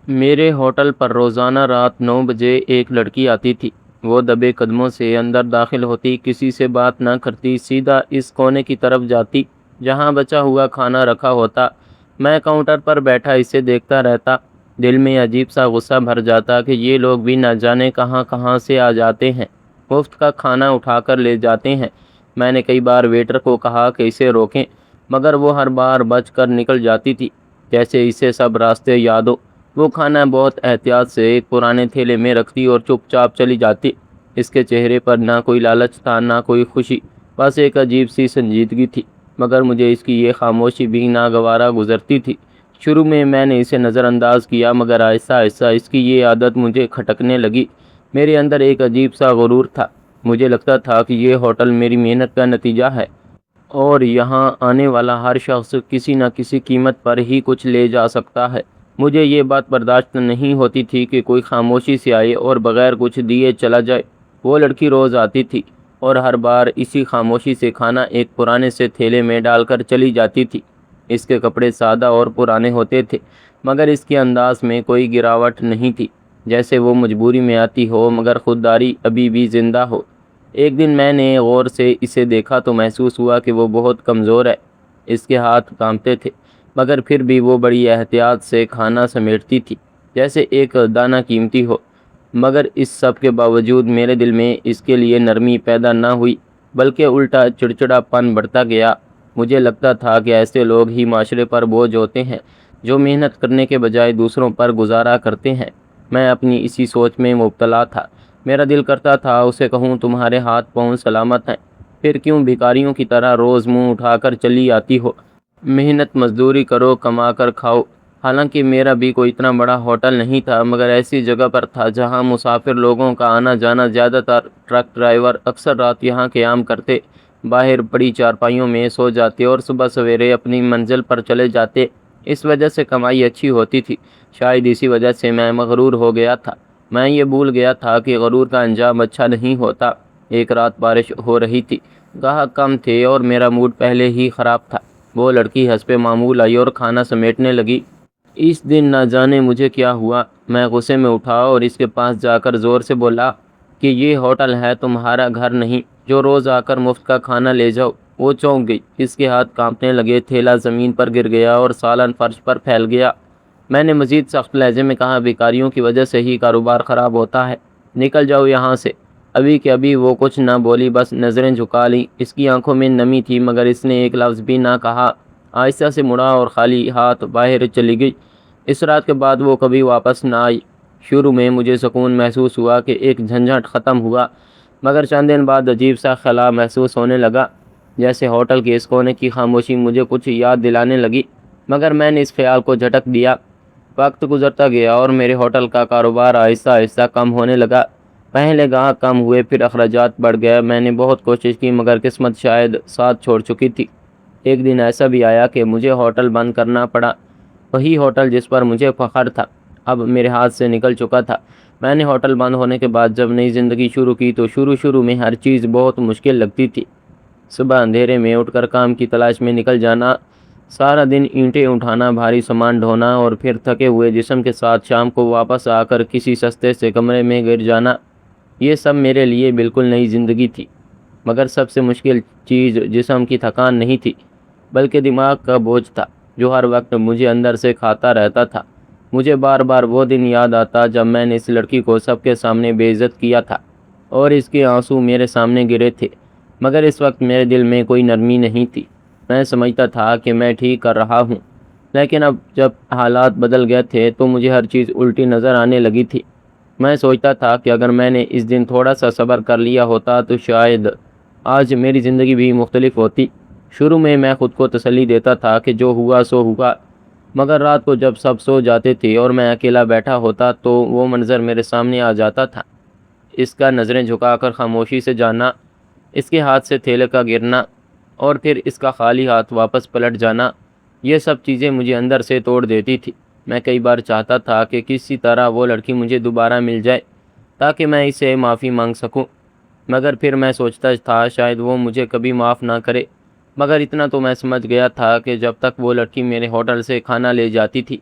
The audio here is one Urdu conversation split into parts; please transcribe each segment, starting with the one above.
میرے ہوٹل پر روزانہ رات 9 بجے ایک لڑکی آتی تھی۔ وہ دبے قدموں سے اندر داخل ہوتی، کسی سے بات نہ کرتی، سیدھا اس کونے کی طرف جاتی جہاں بچا ہوا کھانا رکھا ہوتا۔ میں کاؤنٹر پر بیٹھا اسے دیکھتا رہتا، دل میں عجیب سا غصہ بھر جاتا کہ یہ لوگ بھی نہ جانے کہاں کہاں سے آ جاتے ہیں، مفت کا کھانا اٹھا کر لے جاتے ہیں۔ میں نے کئی بار ویٹر کو کہا کہ اسے روکیں، مگر وہ ہر بار بچ کر نکل جاتی تھی، جیسے اسے سب راستے یاد ہو۔ وہ کھانا بہت احتیاط سے ایک پرانے تھیلے میں رکھتی اور چپ چاپ چلی جاتی۔ اس کے چہرے پر نہ کوئی لالچ تھا، نہ کوئی خوشی، بس ایک عجیب سی سنجیدگی تھی، مگر مجھے اس کی یہ خاموشی بھی ناگوارا گزرتی تھی۔ شروع میں نے اسے نظر انداز کیا، مگر آہستہ آہستہ اس کی یہ عادت مجھے کھٹکنے لگی۔ میرے اندر ایک عجیب سا غرور تھا، مجھے لگتا تھا کہ یہ ہوٹل میری محنت کا نتیجہ ہے، اور یہاں آنے والا ہر شخص کسی نہ کسی قیمت پر ہی کچھ لے جا سکتا ہے۔ مجھے یہ بات برداشت نہیں ہوتی تھی کہ کوئی خاموشی سے آئے اور بغیر کچھ دیے چلا جائے۔ وہ لڑکی روز آتی تھی اور ہر بار اسی خاموشی سے کھانا ایک پرانے سے تھیلے میں ڈال کر چلی جاتی تھی۔ اس کے کپڑے سادہ اور پرانے ہوتے تھے، مگر اس کے انداز میں کوئی گراوٹ نہیں تھی، جیسے وہ مجبوری میں آتی ہو مگر خودداری ابھی بھی زندہ ہو۔ ایک دن میں نے غور سے اسے دیکھا تو محسوس ہوا کہ وہ بہت کمزور ہے۔ اس کے ہاتھ کانپتے تھے، مگر پھر بھی وہ بڑی احتیاط سے کھانا سمیٹتی تھی، جیسے ایک دانہ قیمتی ہو۔ مگر اس سب کے باوجود میرے دل میں اس کے لیے نرمی پیدا نہ ہوئی، بلکہ الٹا چڑچڑا پن بڑھتا گیا۔ مجھے لگتا تھا کہ ایسے لوگ ہی معاشرے پر بوجھ ہوتے ہیں، جو محنت کرنے کے بجائے دوسروں پر گزارا کرتے ہیں۔ میں اپنی اسی سوچ میں مبتلا تھا۔ میرا دل کرتا تھا اسے کہوں تمہارے ہاتھ پاؤں سلامت ہیں، پھر کیوں بھکاریوں کی طرح روز منہ اٹھا کر چلی آتی ہو؟ محنت مزدوری کرو، کما کر کھاؤ۔ حالانکہ میرا بھی کوئی اتنا بڑا ہوٹل نہیں تھا، مگر ایسی جگہ پر تھا جہاں مسافر لوگوں کا آنا جانا زیادہ تر۔ ٹرک ڈرائیور اکثر رات یہاں قیام کرتے، باہر پڑی چارپائیوں میں سو جاتے اور صبح سویرے اپنی منزل پر چلے جاتے۔ اس وجہ سے کمائی اچھی ہوتی تھی۔ شاید اسی وجہ سے میں مغرور ہو گیا تھا۔ میں یہ بھول گیا تھا کہ غرور کا انجام اچھا نہیں ہوتا۔ ایک رات بارش ہو رہی تھی، گاہک کم تھے اور میرا موڈ پہلے ہی خراب تھا۔ وہ لڑکی حسب معمول آئی اور کھانا سمیٹنے لگی۔ اس دن نہ جانے مجھے کیا ہوا، میں غصے میں اٹھا اور اس کے پاس جا کر زور سے بولا کہ یہ ہوٹل ہے، تمہارا گھر نہیں، جو روز آ کر مفت کا کھانا لے جاؤ۔ وہ چونک گئی، اس کے ہاتھ کانپنے لگے، تھیلا زمین پر گر گیا اور سالن فرش پر پھیل گیا۔ میں نے مزید سخت لہجے میں کہا، بھکاریوں کی وجہ سے ہی کاروبار خراب ہوتا ہے، نکل جاؤ یہاں سے۔ ابھی کہ ابھی وہ کچھ نہ بولی، بس نظریں جھکا لیں۔ اس کی آنکھوں میں نمی تھی، مگر اس نے ایک لفظ بھی نہ کہا۔ آہستہ سے مڑا اور خالی ہاتھ باہر چلی گئی۔ اس رات کے بعد وہ کبھی واپس نہ آئی۔ شروع میں مجھے سکون محسوس ہوا کہ ایک جھنجھٹ ختم ہوا، مگر چند دن بعد عجیب سا خلا محسوس ہونے لگا، جیسے ہوٹل کے اس کونے کی خاموشی مجھے کچھ یاد دلانے لگی، مگر میں نے اس خیال کو جھٹک دیا۔ وقت گزرتا گیا اور میرے ہوٹل کا کاروبار آہستہ آہستہ کم ہونے لگا۔ پہلے گاہک کم ہوئے، پھر اخراجات بڑھ گئے۔ میں نے بہت کوشش کی، مگر قسمت شاید ساتھ چھوڑ چکی تھی۔ ایک دن ایسا بھی آیا کہ مجھے ہوٹل بند کرنا پڑا۔ وہی ہوٹل جس پر مجھے فخر تھا، اب میرے ہاتھ سے نکل چکا تھا۔ میں نے ہوٹل بند ہونے کے بعد جب نئی زندگی شروع کی تو شروع میں ہر چیز بہت مشکل لگتی تھی۔ صبح اندھیرے میں اٹھ کر کام کی تلاش میں نکل جانا، سارا دن اینٹیں اٹھانا، بھاری سامان ڈھونا اور پھر تھکے ہوئے جسم کے ساتھ شام کو واپس آ کر کسی سستے سے کمرے میں گر جانا، یہ سب میرے لیے بالکل نئی زندگی تھی۔ مگر سب سے مشکل چیز جسم کی تھکان نہیں تھی، بلکہ دماغ کا بوجھ تھا، جو ہر وقت مجھے اندر سے کھاتا رہتا تھا۔ مجھے بار بار وہ دن یاد آتا جب میں نے اس لڑکی کو سب کے سامنے بے عزت کیا تھا اور اس کے آنسو میرے سامنے گرے تھے، مگر اس وقت میرے دل میں کوئی نرمی نہیں تھی۔ میں سمجھتا تھا کہ میں ٹھیک کر رہا ہوں، لیکن اب جب حالات بدل گئے تھے تو مجھے ہر چیز الٹی نظر آنے لگی تھی۔ میں سوچتا تھا کہ اگر میں نے اس دن تھوڑا سا صبر کر لیا ہوتا تو شاید آج میری زندگی بھی مختلف ہوتی۔ شروع میں خود کو تسلی دیتا تھا کہ جو ہوا سو ہوا، مگر رات کو جب سب سو جاتے تھے اور میں اکیلا بیٹھا ہوتا تو وہ منظر میرے سامنے آ جاتا تھا، اس کا نظریں جھکا کر خاموشی سے جانا، اس کے ہاتھ سے تھیلے کا گرنا اور پھر اس کا خالی ہاتھ واپس پلٹ جانا۔ یہ سب چیزیں مجھے اندر سے توڑ دیتی تھی۔ میں کئی بار چاہتا تھا کہ کسی طرح وہ لڑکی مجھے دوبارہ مل جائے تاکہ میں اسے معافی مانگ سکوں، مگر پھر میں سوچتا تھا شاید وہ مجھے کبھی معاف نہ کرے۔ مگر اتنا تو میں سمجھ گیا تھا کہ جب تک وہ لڑکی میرے ہوٹل سے کھانا لے جاتی تھی،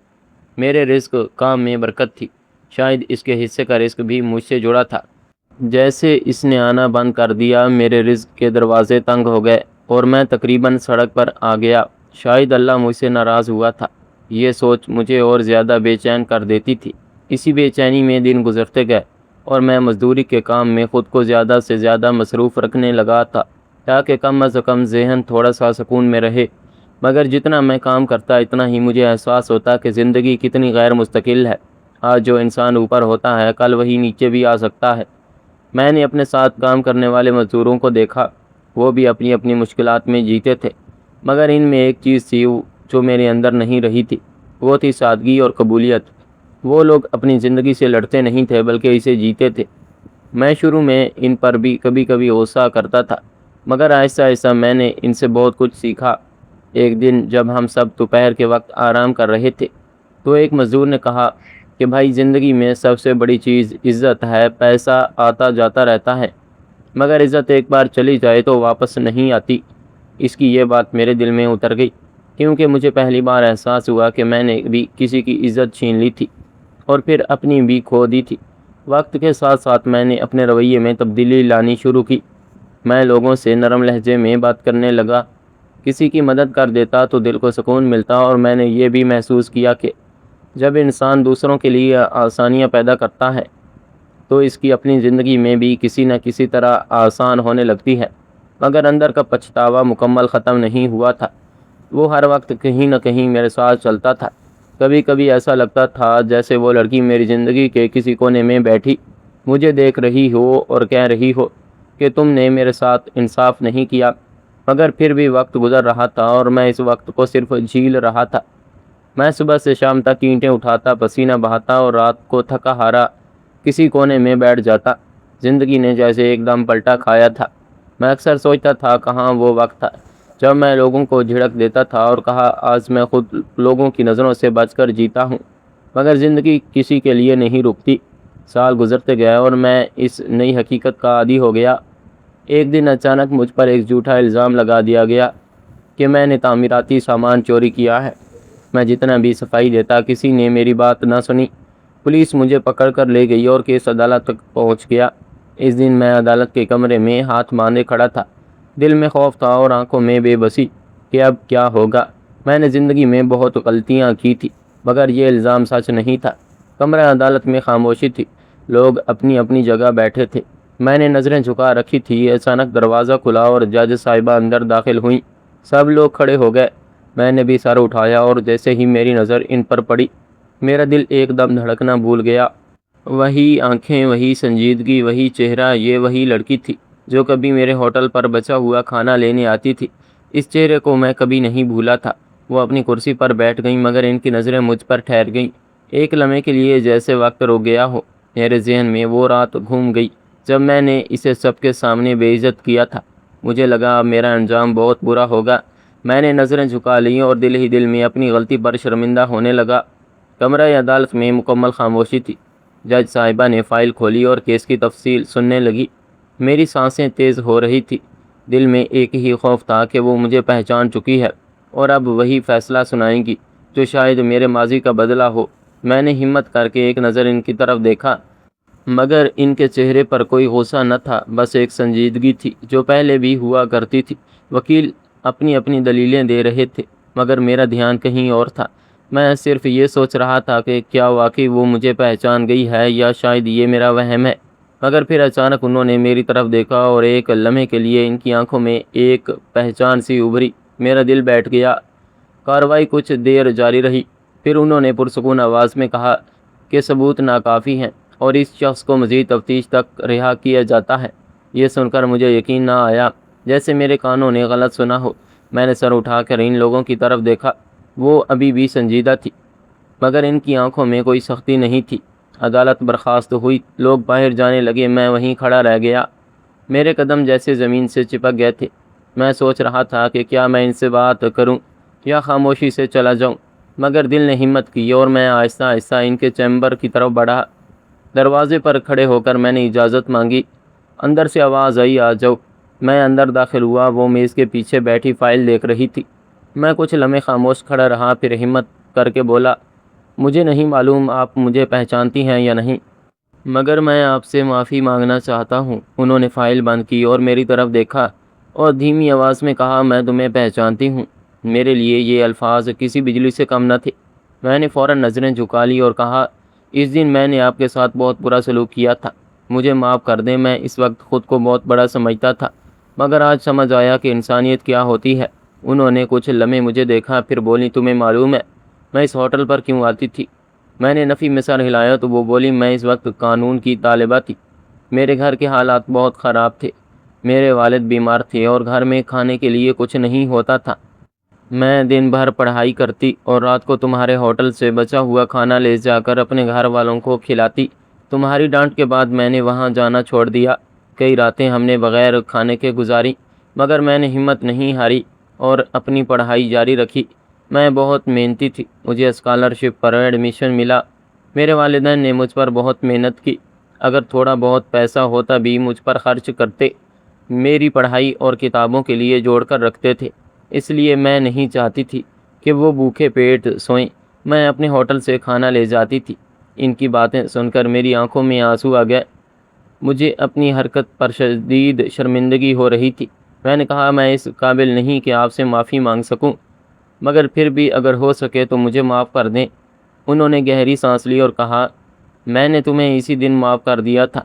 میرے رزق کام میں برکت تھی، شاید اس کے حصے کا رزق بھی مجھ سے جڑا تھا۔ جیسے اس نے آنا بند کر دیا، میرے رزق کے دروازے تنگ ہو گئے اور میں تقریباً سڑک پر آ گیا۔ شاید اللہ مجھ سے ناراض ہوا تھا۔ یہ سوچ مجھے اور زیادہ بے چین کر دیتی تھی۔ اسی بے چینی میں دن گزرتے گئے اور میں مزدوری کے کام میں خود کو زیادہ سے زیادہ مصروف رکھنے لگا تھا تاکہ کم از کم ذہن تھوڑا سا سکون میں رہے۔ مگر جتنا میں کام کرتا اتنا ہی مجھے احساس ہوتا کہ زندگی کتنی غیر مستقل ہے۔ آج جو انسان اوپر ہوتا ہے کل وہی نیچے بھی آ سکتا ہے۔ میں نے اپنے ساتھ کام کرنے والے مزدوروں کو دیکھا، وہ بھی اپنی اپنی مشکلات میں جیتے تھے، مگر ان میں ایک چیز تھی جو میرے اندر نہیں رہی تھی، وہ تھی سادگی اور قبولیت۔ وہ لوگ اپنی زندگی سے لڑتے نہیں تھے بلکہ اسے جیتے تھے۔ میں شروع میں ان پر بھی کبھی کبھی غصہ کرتا تھا، مگر آہستہ آہستہ میں نے ان سے بہت کچھ سیکھا۔ ایک دن جب ہم سب دوپہر کے وقت آرام کر رہے تھے تو ایک مزدور نے کہا کہ بھائی، زندگی میں سب سے بڑی چیز عزت ہے۔ پیسہ آتا جاتا رہتا ہے مگر عزت ایک بار چلی جائے تو واپس نہیں آتی۔ اس کی یہ بات میرے دل میں اتر گئی، کیونکہ مجھے پہلی بار احساس ہوا کہ میں نے بھی کسی کی عزت چھین لی تھی اور پھر اپنی بھی کھو دی تھی۔ وقت کے ساتھ ساتھ میں نے اپنے رویے میں تبدیلی لانی شروع کی۔ میں لوگوں سے نرم لہجے میں بات کرنے لگا، کسی کی مدد کر دیتا تو دل کو سکون ملتا، اور میں نے یہ بھی محسوس کیا کہ جب انسان دوسروں کے لیے آسانیاں پیدا کرتا ہے تو اس کی اپنی زندگی میں بھی کسی نہ کسی طرح آسان ہونے لگتی ہے۔ مگر اندر کا پچھتاوا مکمل ختم نہیں ہوا تھا۔ وہ ہر وقت کہیں نہ کہیں میرے ساتھ چلتا تھا۔ کبھی کبھی ایسا لگتا تھا جیسے وہ لڑکی میری زندگی کے کسی کونے میں بیٹھی مجھے دیکھ رہی ہو اور کہہ رہی ہو کہ تم نے میرے ساتھ انصاف نہیں کیا۔ مگر پھر بھی وقت گزر رہا تھا اور میں اس وقت کو صرف جھیل رہا تھا۔ میں صبح سے شام تک اینٹیں اٹھاتا، پسینہ بہاتا اور رات کو تھکا ہارا کسی کونے میں بیٹھ جاتا۔ زندگی نے جیسے ایک دم پلٹا کھایا تھا۔ میں اکثر سوچتا تھا کہاں وہ وقت تھا جب میں لوگوں کو جھڑک دیتا تھا اور کہا آج میں خود لوگوں کی نظروں سے بچ کر جیتا ہوں۔ مگر زندگی کسی کے لیے نہیں رکتی۔ سال گزرتے گئے اور میں اس نئی حقیقت کا عادی ہو گیا۔ ایک دن اچانک مجھ پر ایک جھوٹا الزام لگا دیا گیا کہ میں نے تعمیراتی سامان چوری کیا ہے۔ میں جتنا بھی صفائی دیتا کسی نے میری بات نہ سنی۔ پولیس مجھے پکڑ کر لے گئی اور کیس عدالت تک پہنچ گیا۔ اس دن میں عدالت کے کمرے میں ہاتھ باندھے کھڑا تھا۔ دل میں خوف تھا اور آنکھوں میں بے بسی کہ اب کیا ہوگا۔ میں نے زندگی میں بہت غلطیاں کی تھی مگر یہ الزام سچ نہیں تھا۔ کمرہ عدالت میں خاموشی تھی، لوگ اپنی اپنی جگہ بیٹھے تھے۔ میں نے نظریں جھکا رکھی تھی۔ اچانک دروازہ کھلا اور جج صاحبہ اندر داخل ہوئیں۔ سب لوگ کھڑے ہو گئے۔ میں نے بھی سر اٹھایا اور جیسے ہی میری نظر ان پر پڑی میرا دل ایک دم دھڑکنا بھول گیا۔ وہی آنکھیں، وہی سنجیدگی، وہی چہرہ، یہ وہی لڑکی تھی جو کبھی میرے ہوٹل پر بچا ہوا کھانا لینے آتی تھی۔ اس چہرے کو میں کبھی نہیں بھولا تھا۔ وہ اپنی کرسی پر بیٹھ گئیں مگر ان کی نظریں مجھ پر ٹھہر گئیں۔ ایک لمحے کے لیے جیسے وقت رک گیا ہو۔ میرے ذہن میں وہ رات گھوم گئی جب میں نے اسے سب کے سامنے بے عزت کیا تھا۔ مجھے لگا اب میرا انجام بہت برا ہوگا۔ میں نے نظریں جھکا لیں اور دل ہی دل میں اپنی غلطی پر شرمندہ ہونے لگا۔ کمرہ عدالت میں مکمل خاموشی تھی۔ جج صاحبہ نے فائل کھولی اور کیس کی تفصیل سننے لگی۔ میری سانسیں تیز ہو رہی تھی۔ دل میں ایک ہی خوف تھا کہ وہ مجھے پہچان چکی ہے اور اب وہی فیصلہ سنائیں گی جو شاید میرے ماضی کا بدلہ ہو۔ میں نے ہمت کر کے ایک نظر ان کی طرف دیکھا مگر ان کے چہرے پر کوئی غصہ نہ تھا، بس ایک سنجیدگی تھی جو پہلے بھی ہوا کرتی تھی۔ وکیل اپنی اپنی دلیلیں دے رہے تھے مگر میرا دھیان کہیں اور تھا۔ میں صرف یہ سوچ رہا تھا کہ کیا واقعی وہ مجھے پہچان گئی ہے یا شاید یہ میرا وہم ہے۔ مگر پھر اچانک انہوں نے میری طرف دیکھا اور ایک لمحے کے لیے ان کی آنکھوں میں ایک پہچان سی ابھری۔ میرا دل بیٹھ گیا۔ کارروائی کچھ دیر جاری رہی، پھر انہوں نے پرسکون آواز میں کہا کہ ثبوت ناکافی ہیں اور اس شخص کو مزید تفتیش تک رہا کیا جاتا ہے۔ یہ سن کر مجھے یقین نہ آیا، جیسے میرے کانوں نے غلط سنا ہو۔ میں نے سر اٹھا کر ان لوگوں کی طرف دیکھا۔ وہ ابھی بھی سنجیدہ تھی مگر ان کی آنکھوں میں کوئی سختی نہیں تھی۔ عدالت برخاست ہوئی، لوگ باہر جانے لگے، میں وہیں کھڑا رہ گیا۔ میرے قدم جیسے زمین سے چپک گئے تھے۔ میں سوچ رہا تھا کہ کیا میں ان سے بات کروں یا خاموشی سے چلا جاؤں، مگر دل نے ہمت کی اور میں آہستہ آہستہ ان کے چیمبر کی طرف بڑھا۔ دروازے پر کھڑے ہو کر میں نے اجازت مانگی۔ اندر سے آواز آئی، آ جاؤ۔ میں اندر داخل ہوا۔ وہ میز کے پیچھے بیٹھی فائل دیکھ رہی تھی۔ میں کچھ لمحے خاموش کھڑا رہا، پھر ہمت کر کے بولا، مجھے نہیں معلوم آپ مجھے پہچانتی ہیں یا نہیں، مگر میں آپ سے معافی مانگنا چاہتا ہوں۔ انہوں نے فائل بند کی اور میری طرف دیکھا اور دھیمی آواز میں کہا، میں تمہیں پہچانتی ہوں۔ میرے لیے یہ الفاظ کسی بجلی سے کم نہ تھے۔ میں نے فوراً نظریں جھکا لی اور کہا، اس دن میں نے آپ کے ساتھ بہت برا سلوک کیا تھا، مجھے معاف کر دیں۔ میں اس وقت خود کو بہت بڑا سمجھتا تھا، مگر آج سمجھ آیا کہ انسانیت کیا ہوتی ہے۔ انہوں نے کچھ لمحے مجھے دیکھا، پھر بولی، تمہیں معلوم ہے میں اس ہوٹل پر کیوں آتی تھی؟ میں نے نفی میں سر ہلایا تو وہ بولی، میں اس وقت قانون کی طالبہ تھی۔ میرے گھر کے حالات بہت خراب تھے، میرے والد بیمار تھے اور گھر میں کھانے کے لیے کچھ نہیں ہوتا تھا۔ میں دن بھر پڑھائی کرتی اور رات کو تمہارے ہوٹل سے بچا ہوا کھانا لے جا کر اپنے گھر والوں کو کھلاتی۔ تمہاری ڈانٹ کے بعد میں نے وہاں جانا چھوڑ دیا۔ کئی راتیں ہم نے بغیر کھانے کے گزاری، مگر میں نے ہمت نہیں ہاری اور اپنی پڑھائی جاری رکھی۔ میں بہت محنتی تھی، مجھے اسکالرشپ پر ایڈمیشن ملا۔ میرے والدین نے مجھ پر بہت محنت کی، اگر تھوڑا بہت پیسہ ہوتا بھی مجھ پر خرچ کرتے، میری پڑھائی اور کتابوں کے لیے جوڑ کر رکھتے تھے، اس لیے میں نہیں چاہتی تھی کہ وہ بھوکے پیٹ سوئیں۔ میں اپنے ہوٹل سے کھانا لے جاتی تھی۔ ان کی باتیں سن کر میری آنکھوں میں آنسو آ گئے۔ مجھے اپنی حرکت پر شدید شرمندگی ہو رہی تھی۔ میں نے کہا، میں اس قابل نہیں کہ آپ سے معافی مانگ سکوں، مگر پھر بھی اگر ہو سکے تو مجھے معاف کر دیں۔ انہوں نے گہری سانس لی اور کہا، میں نے تمہیں اسی دن معاف کر دیا تھا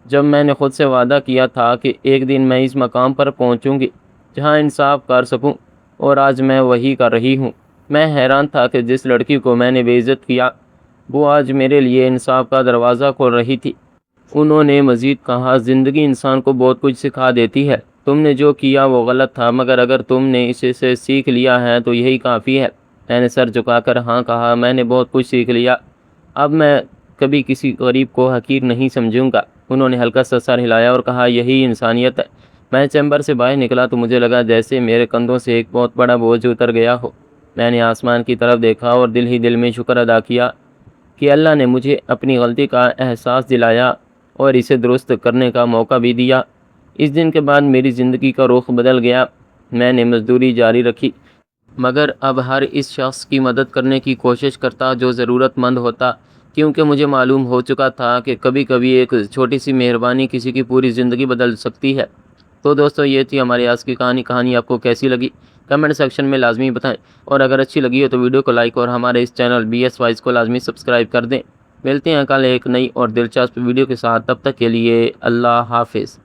جب میں نے خود سے وعدہ کیا تھا کہ ایک دن میں اس مقام پر پہنچوں گی جہاں انصاف کر سکوں، اور آج میں وہی کر رہی ہوں۔ میں حیران تھا کہ جس لڑکی کو میں نے بے عزت کیا وہ آج میرے لیے انصاف کا دروازہ کھول رہی تھی۔ انہوں نے مزید کہا، زندگی انسان کو بہت کچھ سکھا دیتی ہے۔ تم نے جو کیا وہ غلط تھا، مگر اگر تم نے اسے سے سیکھ لیا ہے تو یہی کافی ہے۔ میں نے سر جھکا کر ہاں کہا، میں نے بہت کچھ سیکھ لیا، اب میں کبھی کسی غریب کو حقیر نہیں سمجھوں گا۔ انہوں نے ہلکا سا سر ہلایا اور کہا، یہی انسانیت ہے۔ میں چیمبر سے باہر نکلا تو مجھے لگا جیسے میرے کندھوں سے ایک بہت بڑا بوجھ اتر گیا ہو۔ میں نے آسمان کی طرف دیکھا اور دل ہی دل میں شکر ادا کیا کہ اللہ نے مجھے اپنی غلطی کا احساس دلایا اور اسے درست کرنے کا موقع بھی دیا۔ اس دن کے بعد میری زندگی کا رخ بدل گیا۔ میں نے مزدوری جاری رکھی، مگر اب ہر اس شخص کی مدد کرنے کی کوشش کرتا جو ضرورت مند ہوتا، کیونکہ مجھے معلوم ہو چکا تھا کہ کبھی کبھی ایک چھوٹی سی مہربانی کسی کی پوری زندگی بدل سکتی ہے۔ تو دوستو، یہ تھی ہماری آج کی کہانی آپ کو کیسی لگی کمنٹ سیکشن میں لازمی بتائیں، اور اگر اچھی لگی ہو تو ویڈیو کو لائک اور ہمارے اس چینل BS وائس کو لازمی سبسکرائب کر دیں۔ ملتے ہیں کل ایک نئی اور دلچسپ ویڈیو کے ساتھ، تب تک کے لیے اللہ حافظ۔